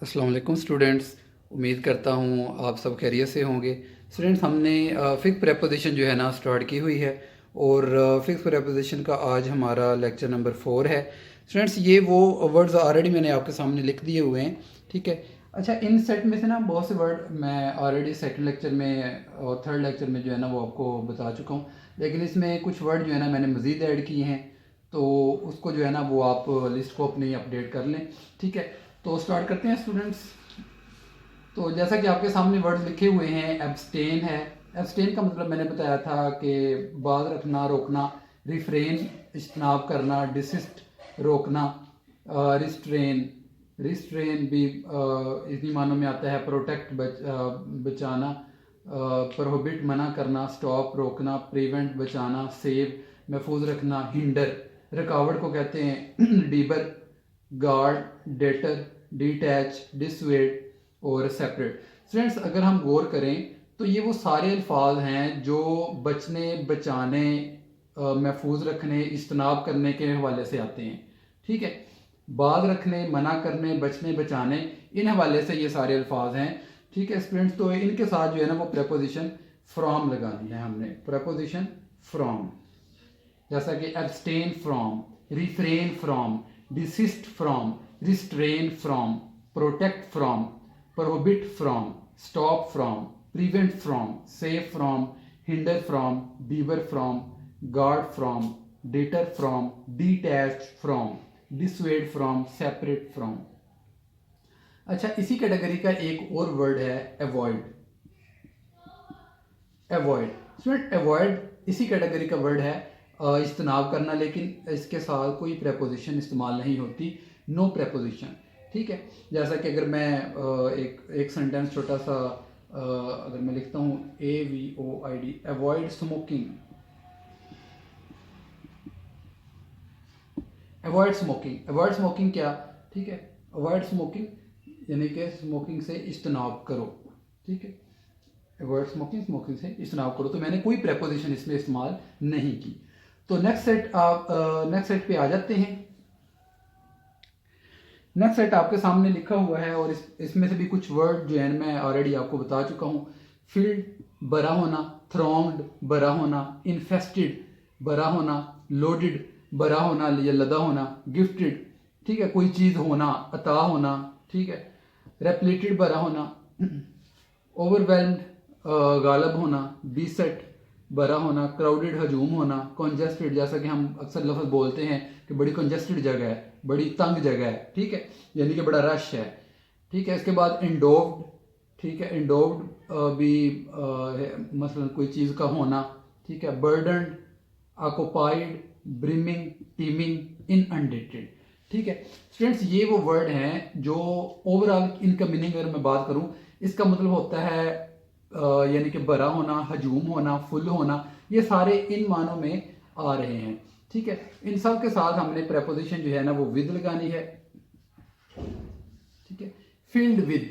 अस्सलाम वालेकुम स्टूडेंट्स। उम्मीद करता हूँ आप सब खैरियत से होंगे। स्टूडेंट्स, हमने फिक्स प्रेपोजिशन जो है ना स्टार्ट की हुई है और फिक्स प्रेपोजिशन का आज हमारा लेक्चर नंबर 4 है। स्टूडेंट्स, ये वो वर्ड्स ऑलरेडी मैंने आपके सामने लिख दिए हुए हैं, ठीक है। अच्छा, इन सेट में से ना बहुत से वर्ड मैं ऑलरेडी सेकंड लेक्चर में और थर्ड लेक्चर में जो है ना वो आपको बता चुका हूँ, लेकिन इसमें कुछ वर्ड जो है ना मैंने मज़ीद ऐड किए हैं, तो उसको जो है ना वो आप लिस्ट को अपनी अपडेट कर लें, ठीक है। तो स्टार्ट करते हैं स्टूडेंट्स। तो जैसा कि आपके सामने वर्ड्स लिखे हुए हैं, एब्सटेन है। एब्सटेन का मतलब मैंने बताया था कि बाज रखना, रोकना। रिफ्रेन, इज्तनाब करना। डिसिस्ट, रोकना। रिस्ट्रेन, रिस्ट्रेन भी इन्हीं मानों में आता है। प्रोटेक्ट, बचाना। प्रोहिबिट, मना करना। स्टॉप, रोकना। प्रिवेंट, बचाना। सेव, महफूज रखना। हिंडर, रुकावट को कहते हैं। डीबर, गार्ड। डेटर, डिटैच, डिसवेड और सेपरेट। स्टूडेंट्स, अगर हम गौर करें तो ये वो सारे अल्फाज हैं जो बचने, बचाने, महफूज रखने, इज्तनाब करने के हवाले से आते हैं, ठीक है। बाज रखने, मना करने, बचने, बचाने, इन हवाले से ये सारे अल्फाज हैं, ठीक है स्टूडेंट्स। तो इनके साथ जो है ना वो प्रेपोजिशन फ्रॉम लगानी है हमने। प्रेपोजिशन फ्रॉम, जैसा कि abstain from, refrain from, desist from, restrain from, protect from, prohibit from, stop from, prevent from, save from, hinder from, debar from, guard from, deter from, detach from, dissuade from, separate from. अच्छा, इसी category का एक और word है avoid. Avoid student, avoid इसी category का word है, इज्तनाब करना, लेकिन इसके साथ कोई प्रेपोजिशन इस्तेमाल नहीं होती, नो प्रेपोजिशन, ठीक है। जैसा कि अगर मैं एक सेंटेंस छोटा सा अगर मैं लिखता हूँ AVOID, avoid smoking. Avoid smoking, avoid smoking क्या, ठीक है। अवॉइड स्मोकिंग यानी कि स्मोकिंग से इज्तनाब करो, ठीक है। अवॉइड स्मोकिंग, स्मोकिंग से इज्तनाब करो। तो मैंने कोई प्रेपोजिशन इसमें इस्तेमाल नहीं की। तो नेक्स्ट सेट आप नेक्स्ट सेट पे आ जाते हैं। नेक्स्ट सेट आपके सामने लिखा हुआ है और इसमें से भी कुछ वर्ड जो है मैं ऑलरेडी आपको बता चुका हूँ। फील्ड, बड़ा होना। थ्रोंग्ड, बड़ा होना। इन्फेस्टेड, बड़ा होना। लोडेड, बड़ा होना या लदा होना। गिफ्टेड, ठीक है, कोई चीज़ होना, अता होना, ठीक है। रेप्लेटेड, बड़ा होना। ओवरवेल्म्ड, गालब होना। बीसेट, बड़ा होना। क्राउडेड, हजूम होना। कॉन्जेस्टेड, जैसा कि हम अक्सर लफ्ज़ बोलते हैं कि बड़ी कॉन्जेस्टेड जगह है, बड़ी तंग जगह है, ठीक है, यानी कि बड़ा रश है, ठीक है। इसके बाद इंडोव्ड, ठीक है, इंडोव्ड भी मसलन कोई चीज़ का होना, ठीक है। बर्डन्ड, ऑक्युपाइड, ब्रिमिंग, टीमिंग, इनअंडेटेड, ठीक है। स्टूडेंट्स, ये वो वर्ड हैं जो ओवरऑल इनका मीनिंग अगर मैं बात करूं, इसका मतलब होता है यानी कि बड़ा होना, हजूम होना, फुल होना, ये सारे इन मानों में आ रहे हैं, ठीक है। इन सब के साथ हमने प्रेपोजिशन जो है ना वो विद लगानी है, ठीक है। Field with,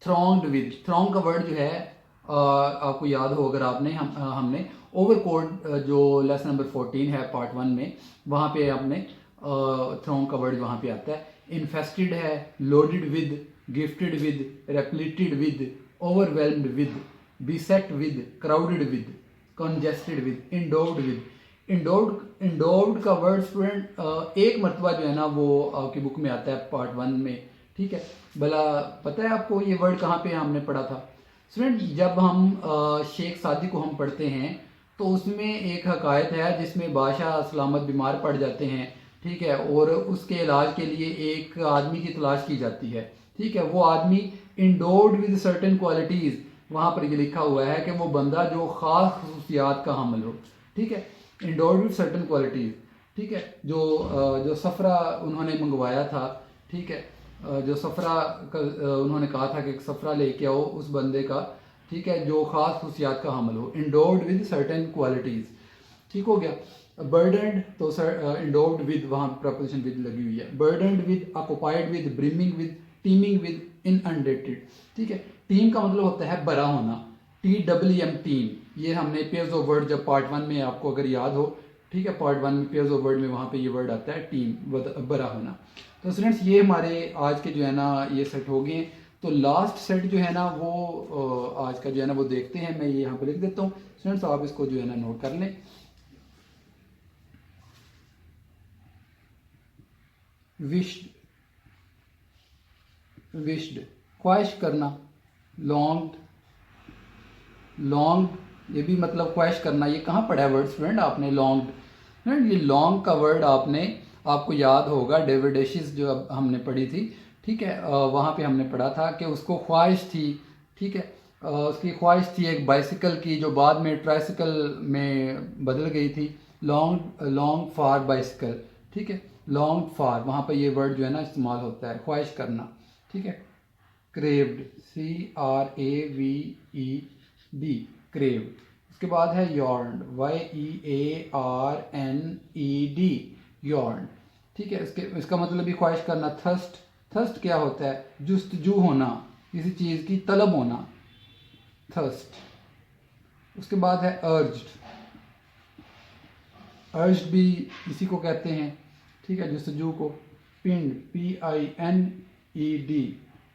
thronged with. Throng का वर्ड जो है आपको याद हो अगर आपने हमने ओवरकोट जो लेसन नंबर 14 है पार्ट 1 में, वहाँ पे आपने थ्रॉन्ग का वर्ड वहाँ पे आता है। इन्फेस्टेड है, loaded with, gifted with, replete with, overwhelmed with, beset with, crowded with, congested with, endowed with. Endowed का वर्ड स्टूडेंट एक मरतबा जो है ना वो आपकी बुक में आता है पार्ट 1 में, ठीक है। भला पता है आपको ये वर्ड कहाँ पे हमने पढ़ा था स्टूडेंट? जब हम शेख सादी को हम पढ़ते हैं तो उसमें एक हकायत है जिसमें बादशाह सलामत बीमार पड़ जाते हैं, ठीक है, और उसके इलाज के लिए एक आदमी की तलाश की जाती है, ठीक है। वो आदमी इंडोर्ड विद सर्टेन क्वालिटीज़, वहाँ पर ये लिखा हुआ है कि वो बंदा जो ख़ास खसूसियात का हामिल हो, ठीक है। इंडोर्ड विद सर्टेन क्वालिटीज़, ठीक है। जो सफ़रा उन्होंने मंगवाया था, ठीक है, जो सफ़रा उन्होंने कहा था कि एक सफ़रा लेके आओ उस बंदे का, ठीक है, जो ख़ास खसूसियात का हामिल हो। इंडोर्ड विद सर्टेन क्वालिटीज़, ठीक हो गया। बर्डन्ड, तो इंडोर्ड विद, वहाँ प्रपोजिशन विद लगी हुई है। Burdened with, occupied with, brimming with, teeming with, inundated, ठीक है। टीम का मतलब होता है बड़ा होना, TWM, टीम। ये हमने पेयर्स ऑफ वर्ड जब पार्ट 1 में आपको अगर याद हो, ठीक है, पार्ट 1 में पेयर्स ऑफ वर्ड में वहाँ पे ये वर्ड आता है टीम, बड़ा होना। तो स्टूडेंट्स ये हमारे आज के जो है ना ये सेट हो गए हैं। तो लास्ट सेट जो है ना वो आज का जो है ना वो देखते हैं। मैं ये यहाँ पे लिख देता हूँ स्टूडेंट्स, आप इसको जो है ना नोट कर लें। विश्ड, विश्ड ख्वाहिश करना, लॉन्ग, लॉन्ग ये भी मतलब ख्वाहिश करना। ये कहाँ पढ़ा है वर्ड स्टूडेंट आपने लॉन्ग? ये लॉन्ग का वर्ड आपको याद होगा डेविडेशिस जो अब हमने पढ़ी थी, ठीक है, वहाँ पे हमने पढ़ा था कि उसको ख्वाहिश थी, ठीक है, उसकी ख्वाहिश थी एक बाइसिकल की जो बाद में ट्राइसिकल में बदल गई थी। लॉन्ग, लॉन्ग फॉर बाइसिकल, ठीक है, लॉन्ग फॉर, वहाँ पे ये वर्ड जो है ना इस्तेमाल होता है ख्वाहिश करना, ठीक है। Craved, CRAVED, craved. उसके बाद है यॉर्न, YEARNED, यॉर्न, ठीक है। इसका मतलब भी ख्वाहिश करना। थर्स्ट, थर्स्ट क्या होता है? जुस्तजू होना, किसी चीज़ की तलब होना, थर्स्ट। उसके बाद है अर्ज्ड, अर्ज्ड भी इसी को कहते हैं, ठीक है, जुस्तजू को। पिंड, PINED,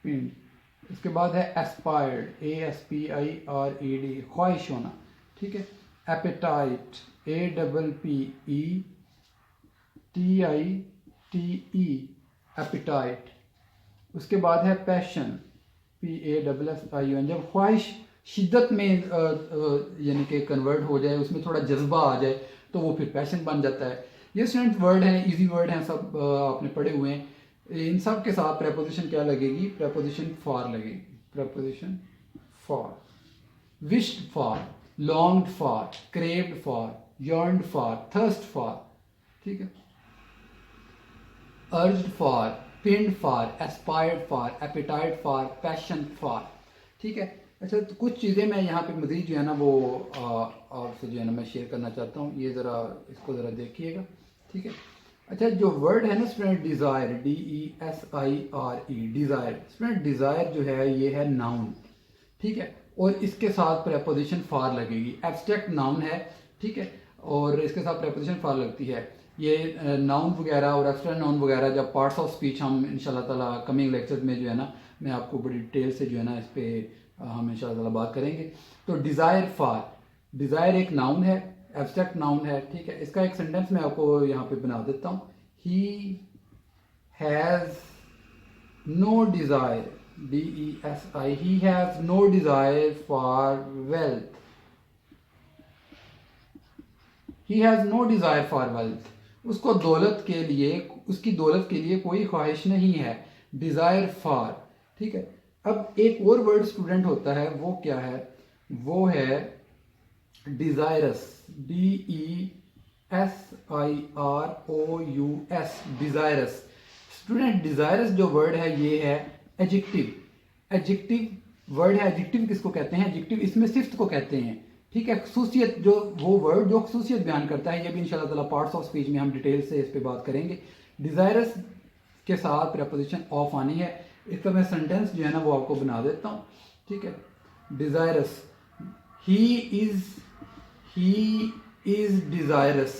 पिंड। उसके बाद है एस्पायर्ड, ASPIRED, ख्वाहिश होना, ठीक है। Appetite, APPETITE, appetite. उसके बाद है पैशन, PASSION, जब ख्वाहिश शिद्दत में यानी कि कन्वर्ट हो जाए, उसमें थोड़ा जज्बा आ जाए तो वो फिर पैशन बन जाता है। ये स्टूडेंट वर्ड हैं, इजी वर्ड हैं, सब आपने पढ़े हुए हैं। इन सब के साथ प्रेपोजिशन क्या लगेगी? प्रेपोजिशन फॉर लगेगी, preposition for. Wished for, longed for, craved for, yearned for, thirst for, ठीक है। Urged for, pined for, aspired for, appetite for, passion for, ठीक है। अच्छा, तो कुछ चीज़ें मैं यहाँ पे मज़ीद जो है ना वो आपसे जो है ना मैं शेयर करना चाहता हूँ। ये ज़रा इसको ज़रा देखिएगा, ठीक है। अच्छा, जो वर्ड है ना student desire, DESIRE, desire, student desire जो है ये है नाउन, ठीक है, और इसके साथ प्रेपोजिशन फॉर लगेगी। एब्स्ट्रैक्ट नाउन है, ठीक है, और इसके साथ प्रेपोजिशन फॉर लगती है। ये नाउन वगैरह और एब्स्ट्रैक्ट नाउन वगैरह जब पार्ट्स ऑफ स्पीच हम इंशाल्लाह ताला कमिंग लेक्चर में जो है ना मैं आपको बड़ी डिटेल से जो है ना इस पे हम इंशाल्लाह ताला बात करेंगे। तो डिज़ायर फॉर, डिज़ायर एक नाउन है, एब्स्ट्रैक्ट नाउन है, ठीक है। इसका एक सेंटेंस मैं आपको यहाँ पे बना देता हूँ। He has no desire, DESI, he has no desire for wealth, he has no desire for wealth, उसको दौलत के लिए, उसकी दौलत के लिए कोई ख्वाहिश नहीं है। डिज़ायर फॉर, ठीक है। अब एक और वर्ड स्टूडेंट होता है, वो क्या है? वो है desirous, DESIROUS, desirous. Student desirous जो वर्ड है ये है एडजेक्टिव, एडजेक्टिव वर्ड है। एडजेक्टिव किसको कहते हैं? एडजेक्टिव इसमें सिफ्त को कहते हैं, ठीक है। खसूसियत, जो वो वर्ड जो खसूसियत बयान करता है, ये भी इंशाल्लाह ताला पार्ट्स ऑफ स्पीच में हम डिटेल से इस पे बात करेंगे। डिज़ायरस के साथ प्रेपोजिशन ऑफ आनी है। इसका मैं सेंटेंस जो है ना वो आपको बना देता हूँ, ठीक है। Desirous, he is desirous,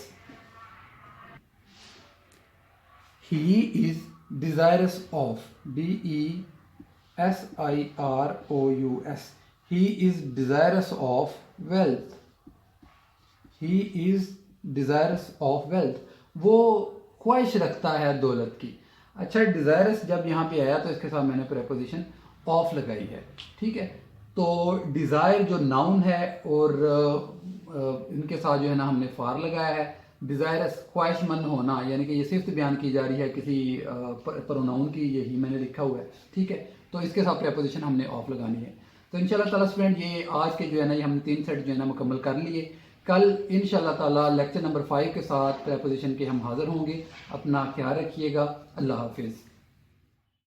he is desirous of, DESIROUS, he is desirous of wealth, he is desirous of wealth, वो ख्वाहिश रखता है दौलत की। अच्छा, डिज़ायरस जब यहाँ पे आया तो इसके साथ मैंने प्रेपोजिशन ऑफ लगाई है, ठीक है। तो डिज़ायर जो नाउन है और इनके साथ जो है ना हमने फार लगाया है। डिज़ायरस ख्वाहिशमंद होना, यानी कि ये सिर्फ बयान की जा रही है किसी प्रोनाउन की, यही मैंने लिखा हुआ है, ठीक है। तो इसके साथ प्रेपोजिशन हमने ऑफ लगानी है। तो इंशाल्लाह ताला स्टूडेंट ये आज के जो है ना ये हमने 3 सेट जो है ना मुकम्मल कर लिए। कल इंशाल्लाह ताला लेक्चर नंबर 5 के साथ प्रेपोजिशन के हम हाज़िर होंगे। अपना ख्याल रखिएगा। अल्लाह हाफिज़।